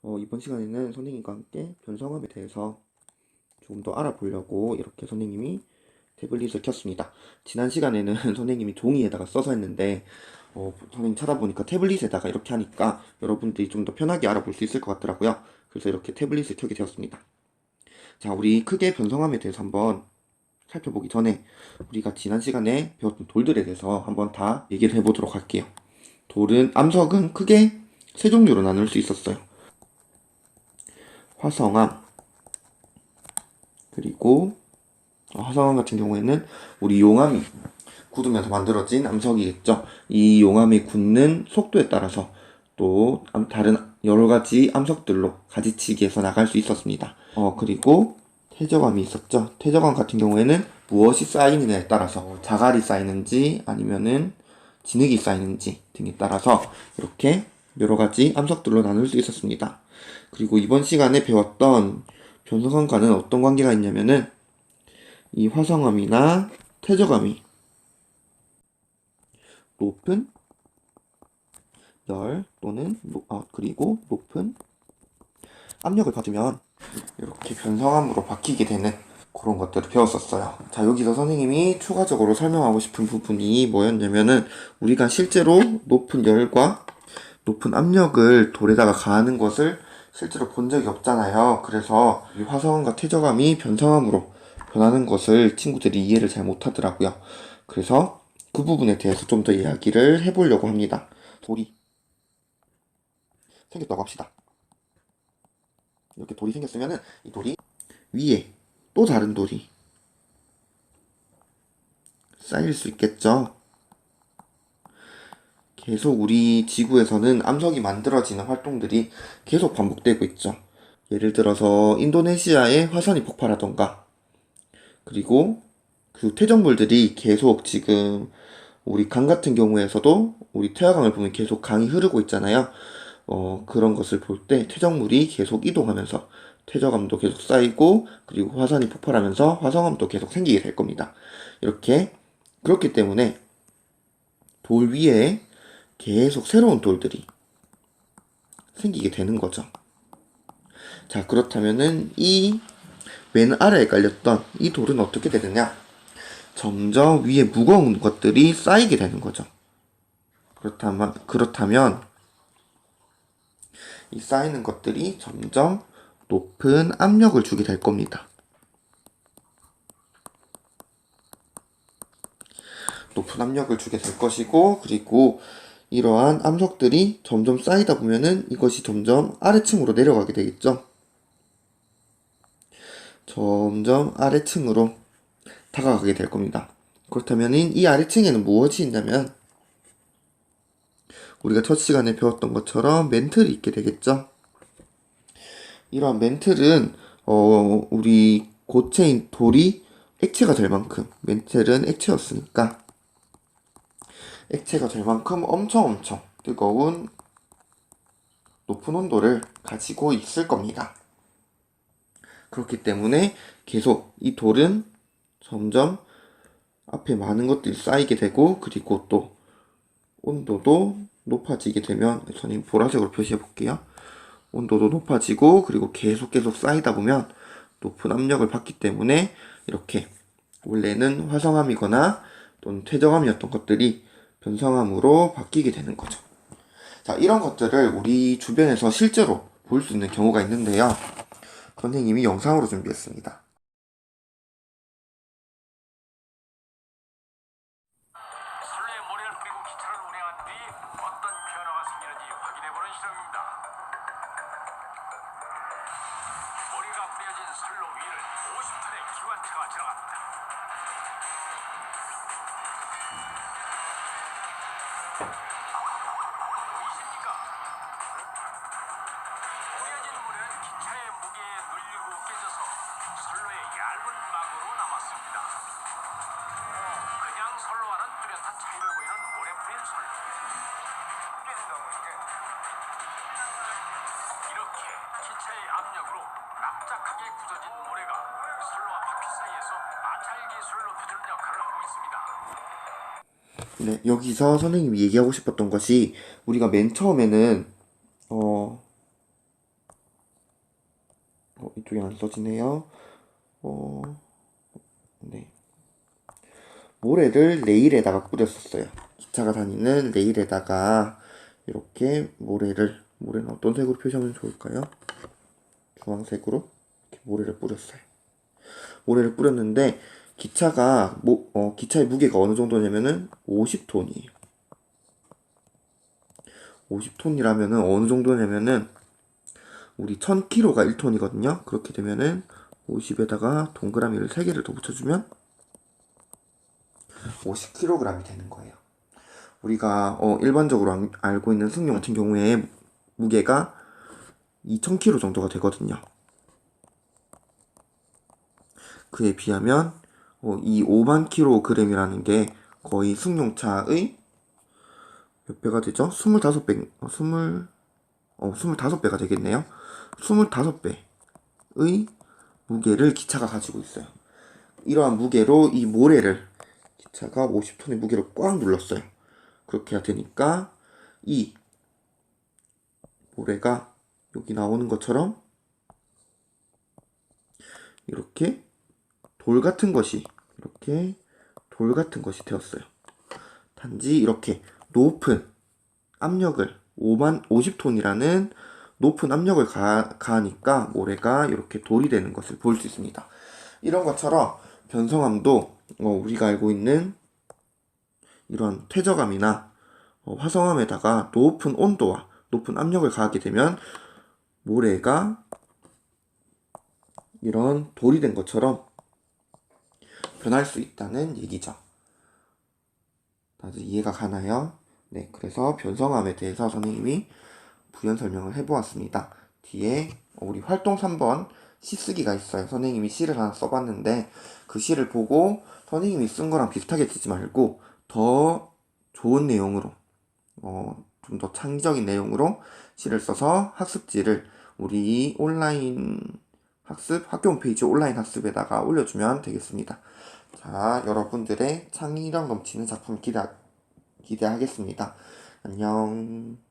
이번 시간에는 선생님과 함께 변성함에 대해서 조금 더 알아보려고 이렇게 선생님이 태블릿을 켰습니다. 지난 시간에는 선생님이 종이에다가 써서 했는데 선생님 찾아보니까 태블릿에다가 이렇게 하니까 여러분들이 좀 더 편하게 알아볼 수 있을 것 같더라고요. 그래서 이렇게 태블릿을 켜게 되었습니다. 자, 우리 크게 변성함에 대해서 한번 살펴보기 전에 우리가 지난 시간에 배웠던 돌들에 대해서 한번 다 얘기를 해보도록 할게요. 암석은 크게 세 종류로 나눌 수 있었어요. 화성암, 그리고 화성암 같은 경우에는 우리 용암이 굳으면서 만들어진 암석이겠죠. 이 용암이 굳는 속도에 따라서 또 다른 여러 가지 암석들로 가지치기해서 나갈 수 있었습니다. 그리고 퇴적암이 있었죠. 퇴적암 같은 경우에는 무엇이 쌓이느냐에 따라서 자갈이 쌓이는지 아니면은 진흙이 쌓이는지 등에 따라서 이렇게 여러 가지 암석들로 나눌 수 있었습니다. 그리고 이번 시간에 배웠던 변성암과는 어떤 관계가 있냐면은 이 화성암이나 퇴적암이 높은 열 또는 그리고 높은 압력을 받으면 이렇게 변성암으로 바뀌게 되는 그런 것들을 배웠었어요. 자, 여기서 선생님이 추가적으로 설명하고 싶은 부분이 뭐였냐면은 우리가 실제로 높은 열과 높은 압력을 돌에다가 가하는 것을 실제로 본 적이 없잖아요. 그래서 이 화성암과 퇴적암이 변성암으로 변하는 것을 친구들이 이해를 잘 못하더라고요. 그래서 그 부분에 대해서 좀 더 이야기를 해보려고 합니다. 돌이 생겼다고 합시다. 이렇게 돌이 생겼으면은 이 돌이 위에 또 다른 돌이 쌓일 수 있겠죠. 계속 우리 지구에서는 암석이 만들어지는 활동들이 계속 반복되고 있죠. 예를 들어서 인도네시아의 화산이 폭발하던가, 그리고 그 퇴적물들이 계속 지금 우리 강 같은 경우에서도 우리 태화강을 보면 계속 강이 흐르고 있잖아요. 그런 것을 볼 때 퇴적물이 계속 이동하면서 퇴적암도 계속 쌓이고 그리고 화산이 폭발하면서 화성암도 계속 생기게 될 겁니다. 이렇게 그렇기 때문에 돌 위에 계속 새로운 돌들이 생기게 되는 거죠. 자, 그렇다면은 이 맨 아래에 깔렸던 이 돌은 어떻게 되느냐? 점점 위에 무거운 것들이 쌓이게 되는 거죠. 그렇다면 이 쌓이는 것들이 점점 높은 압력을 주게 될 겁니다. 높은 압력을 주게 될 것이고, 그리고 이러한 암석들이 점점 쌓이다 보면은 이것이 점점 아래층으로 내려가게 되겠죠. 점점 아래층으로 다가가게 될 겁니다. 그렇다면 이 아래층에는 무엇이 있냐면 우리가 첫 시간에 배웠던 것처럼 멘틀이 있게 되겠죠. 이러한 멘틀은 우리 고체인 돌이 액체가 될 만큼 멘틀은 액체였으니까 액체가 될 만큼 엄청 뜨거운 높은 온도를 가지고 있을 겁니다. 그렇기 때문에 계속 이 돌은 점점 앞에 많은 것들이 쌓이게 되고 그리고 또 온도도 높아지게 되면 선생님 보라색으로 표시해 볼게요. 온도도 높아지고 그리고 계속 쌓이다 보면 높은 압력을 받기 때문에 이렇게 원래는 화성암이거나 또는 퇴적암이었던 것들이 변성암으로 바뀌게 되는 거죠. 자, 이런 것들을 우리 주변에서 실제로 볼 수 있는 경우가 있는데요. 선생님이 영상으로 준비했습니다. 선로에 모래를 뿌리고 기차를 운행한 뒤 어떤 변화가 생기는지 확인해보는 실험입니다. 모래가 뿌려진 선로 위를 50톤의 기관차가 지나갑니다. 보이십니까? 뿌려진 모래는 기차의 무게에 눌리고 깨져서 선로의 얇은 막으로 남았습니다. 그냥 선로와는 뚜렷한 차이를 보이는 모래 뿌린 선로. 이렇게 기차의 압력으로 납작하게 굳어진 모래가 선로와 바퀴 사이에서 마찰 기술을 높여주는 역할을 하고 있습니다. 네, 여기서 선생님이 얘기하고 싶었던 것이 우리가 맨 처음에는 이쪽에 안 써지네요. 네. 모래를 레일에다가 뿌렸었어요. 기차가 다니는 레일에다가 이렇게 모래는 어떤 색으로 표시하면 좋을까요? 주황색으로 이렇게 모래를 뿌렸어요. 모래를 뿌렸는데 기차의 무게가 어느 정도냐면은 50톤이에요. 50톤이라면은 어느 정도냐면은 우리 1000kg가 1톤이거든요. 그렇게 되면은 50에다가 동그라미를 3개를 더 붙여주면 50kg이 되는 거예요. 우리가 일반적으로 알고 있는 승용 같은 경우에 무게가 2000kg 정도가 되거든요. 그에 비하면 이 5만 kg이라는 게 거의 승용차의 몇 배가 되죠? 25배, 25배가 되겠네요. 25배의 무게를 기차가 가지고 있어요. 이러한 무게로 이 모래를 기차가 50톤의 무게로 꽉 눌렀어요. 그렇게 해야 되니까 이 모래가 여기 나오는 것처럼 이렇게 이렇게 돌 같은 것이 되었어요. 단지 이렇게 높은 압력을 50톤이라는 높은 압력을 가하니까 모래가 이렇게 돌이 되는 것을 볼 수 있습니다. 이런 것처럼 변성함도 우리가 알고 있는 이런 퇴적암이나 화성암에다가 높은 온도와 높은 압력을 가하게 되면 모래가 이런 돌이 된 것처럼 변할 수 있다는 얘기죠. 다들 이해가 가나요? 네, 그래서 변성함에 대해서 선생님이 부연 설명을 해보았습니다. 뒤에 우리 활동 3번 시 쓰기가 있어요. 선생님이 시를 하나 써봤는데 그 시를 보고 선생님이 쓴 거랑 비슷하게 쓰지 말고 더 좋은 내용으로 좀 더 창의적인 내용으로 시를 써서 학습지를 우리 온라인 학교 홈페이지 온라인 학습에다가 올려주면 되겠습니다. 자, 여러분들의 창의력 넘치는 작품 기대하겠습니다. 안녕.